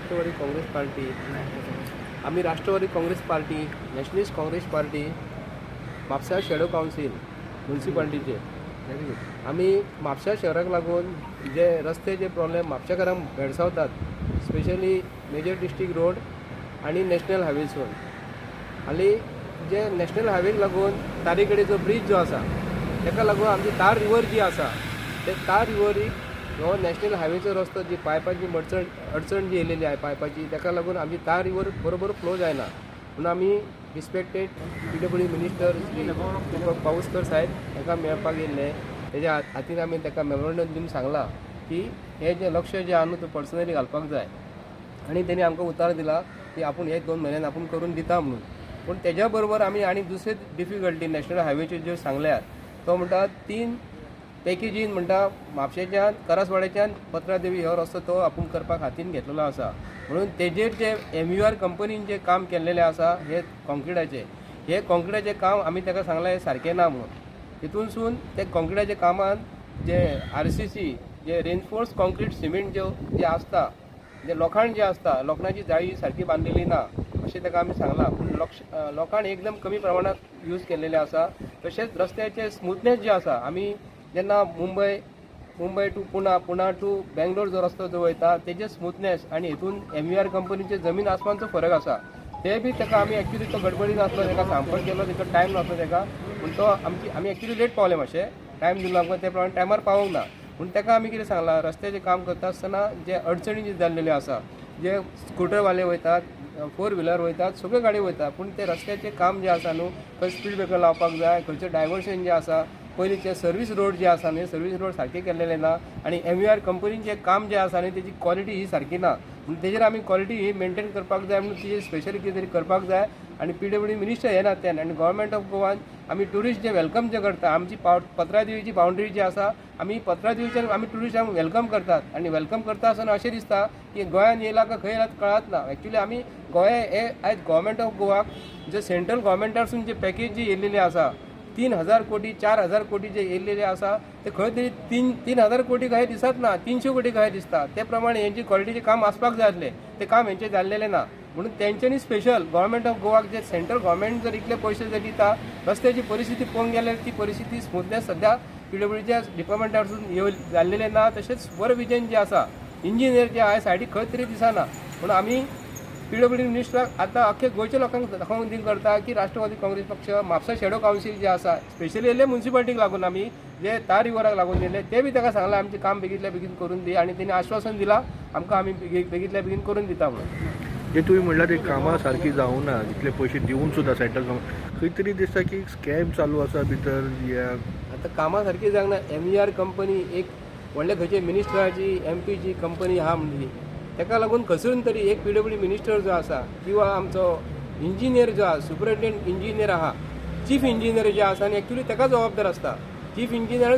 Rashtrawadi Congress Party आम्ही Rashtrawadi Congress Party Nationalist Congress Party Mapusa shadow council म्युन्सिपाल्टीचे आम्ही म्हापसा शहराक लागून जे रस्त्याचे प्रॉब्लेम म्हापशेकारांक भेडसावतात स्पेशली मेजर डिस्ट्रिक्ट रोड आणि नॅशनल हायवेसून हाली जे नॅशनल हायवेक लागून तारीकडेचो ब्रिज जो आसा ताका लागून आमची तार रिवर जी आसा ते तार रिवरीक हो नॅशनल हायवेचो रस्तो जी पायपाची अडचण जी येयलेली आहे पायपाची ताका लागून आमची तार रिवर बरोबर फ्लो जायना म्हणून आमी respected PWD minister Shri Deepak Pauskar साहेब ताका मेळपाक येयल्ले तेज्या हातीन आमी ताका मेमोरंडम दिवन सांगला की हे जे लक्ष जे आहा न्हू तो पर्सनली घालपाक जाय आणि तेणी आमकां उतर दिला की आपूण हे 2 म्हयन्यान आपूण करून दिता म्हणून पूण तेज्या बरोबर आमी आनी दुसरे डिफिकल्टी नॅशनल हायवेच्यो ज्यो सांगल्यात तो म्हणटा 3 पॅकेजीन म्हणटा म्हापशेच्यान करसवाड्याच्यान पत्रादेवी हो रस्तो तो आपूण करपाक हातीन घेतलेलो आसा म्हणून तेजेर जे MUR कंपनीन जे काम केल्लेलें आसा हे कॉन्क्रिटाचें काम आमी ताका सांगलां हें सारकें ना म्हणून तितूनसून ते कॉन्क्रिटाच्या कामान जे RCC जे रेनफोर्स कॉन्क्रीट सिमेंट जे आसता जे लोखंड जे आसता लोखंडाची जाळी सारकी बांदलेली ना अशें ताका आमी सांगलां पूण लोखंड एकदम कमी प्रमाणात यूज केल्लेलें आसा तशेंच रस्त्याचे स्मूथनेस जे आसा आमी जेन्ना मुंबय टू पुणा टू बेंगलोर जो रस्तो जो वयता तेजे स्मूथनेस आनी हितून MUR कंपनीचे जमीन आसमानचो फरक आसा ते बी ताका आमी एक्चुली तो गडबडीन आसलो ताका सांगपाक गेलो ताका टायम नासलो ताका पूण तो आमी एक्चुली लेट पावले मातशें टायम दिलो आमकां ते प्रमाणे टायमार पावूंक ना पूण ताका आमी कितें सांगलां रस्त्याचें काम करता आसतना जे अडचणी जे जाल्लेल्यो आसा जे स्कूटरवाले वयतात 4 व्हिलर वयतात सगळ्यो गाडी वयता पूण ते रस्त्याचें काम जें आसा न्हू खंय स्पीड ब्रेकर लावपाक जाय खंयचें डायवर्शन जें आसा पयलींचे सर्वीस रोड जे आसा न्ही सर्वीस रोड सारके केल्लेले ना आनी MUR कंपनीचें काम जें आसा न्ही तेजी क्वॉलिटी ही सारकी ना म्हणून तेजेर आमी क्वॉलिटी ही मेंटेन करपाक जाय म्हणून तेजेर स्पेशली कितें तरी करपाक जाय आनी PWD मिनिस्टर हे नात्यान आनी गव्हर्मेंट ऑफ गोवान आमी ट्युरिस्ट जे वेलकम जे करता आमची पत्रादेवीची बाउंड्री जी आसा आमी पत्रादेवीच्यान आमी ट्युरिस्टांक वेलकम करतात आनी वेलकम करता आसतना अशें दिसता की गोंयान येयला काय खंय येयला कळत ना एक्चुली आमी गोंय हे आयज गव्हर्मेंट ऑफ गोवाक जे सेंट्रल गव्हर्मेंटासून जे पॅकेज जी येयलेली आसा 3,000 कोटी 4,000 कोटी जे येयलेले आसा ते खंय तरी 3,000 कोटी काय दिसत ना 300 कोटी काय दिसता ते प्रमाणे हेंची क्वॉलिटीचे काम आसपाक जाय आसले ते काम हेंचे जाल्लेले ना म्हणून तेंच्यांनी स्पेशल गव्हर्मेंट ऑफ गोवाक जे सेंट्रल गव्हर्मेंट जर इतले पयशे जर दिता रस्त्याची परिस्थिती पळोवंक गेल्यार ती परिस्थिती स्मूथनेस सद्या PWDच्या डिपार्टमेंटासून जाल्लेले ना तशेंच सुपरविजन जे आसा इंजिनियर जे आहा सायडीक खंय तरी दिसना म्हणून आमी PWD मिनिस्टराक आतां अख्खे गोंयच्या लोकांक दाखोवंक दिन करता की राष्ट्रवादी काँग्रेस पक्ष म्हापसा शेडो कावन्सील जे आसा स्पेशली येयल्ले म्युन्सिपाल्टीक लागून आमी जे तार रिवराक लागून येयले ते बी ताका सांगलां आमचें काम बेगीतल्या बेगीन करून दी आनी तेणी आश्वासन दिलां आमकां आमी बेगीतल्या बेगीन करून दिता म्हणून जे तुवें म्हणल्यार ती कामां सारकी जावूं ना जितले पयशे दिवन सुद्दां सेंट्रल गव्हर्मेंट खंय तरी दिसता की स्कॅम चालू आसा भितर या आतां कामां सारकी जावंक ना MUR कंपनी एक व्हडले खंयचे मिनिस्टराची MP ची कंपनी आहा म्हणली ताका लागून खसून तरी एक PWD मिनिस्टर जो आसा किंवा आमचो इंजिनियर जो आसा सुपरिटेंडंट इंजिनियर आहा चीफ इंजिनियर जे आसा आनी एक्चुली ताका जबाबदार आसता चीफ इंजिनियर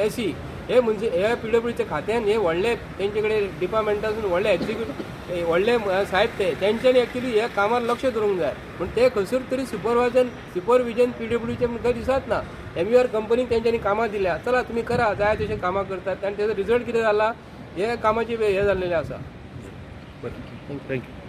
SE हे म्हणजे हे PWDच्या खात्यान हे व्हडले तेंचे कडेन डिपार्टमेंटासून व्हडले एक्झिक्युटीव व्हडले साहेब तेंच्यांनी एक्चुली हे कामार लक्ष दवरूंक जाय पूण ते खसून तरी सुपरविजन PWDचे खंय दिसत ना MUR कंपनीक तेंच्यांनी कामां दिल्या चला तुमी करा जाय तशें कामां करतात आनी तेजो रिजल्ट कितें जाला हे कामाचे हे जाल्लेले आसा बरें थँक्यू